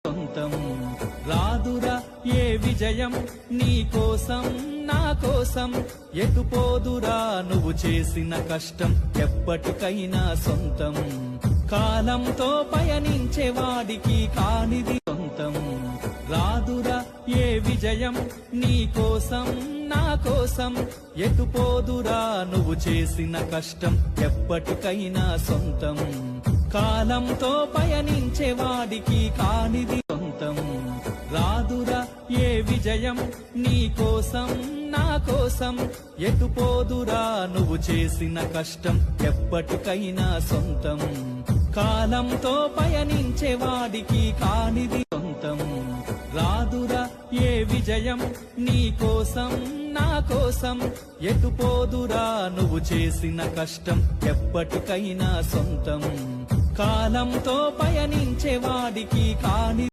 సొంతం రాదురా ఏ విజయం నీ కోసం నా కోసం ఎటుపోదురా నువ్వు చేసిన కష్టం ఎప్పటికైనా సొంతం కాలంతో పయనించే వాడికి కానిది సొంతం రాదురా ఏ విజయం నీ కోసం నా కోసం ఎటుపోదురా నువ్వు చేసిన కష్టం ఎప్పటికైనా సొంతం కాలంతో పయనించే వాడికి కానిది సొంతం రాదురా ఏ విజయం నీ కోసం నా కోసం ఎటుపోదురా నువ్వు చేసిన కష్టం ఎప్పటికైనా సొంతం కాలంతో పయనించే వాడికి కానిది సొంతం రాదురా ఏ విజయం నీ కోసం నా కోసం ఎటుపోదురా నువ్వు చేసిన కష్టం ఎప్పటికైనా సొంతం కాలంతో పయనించే వాడికి కాని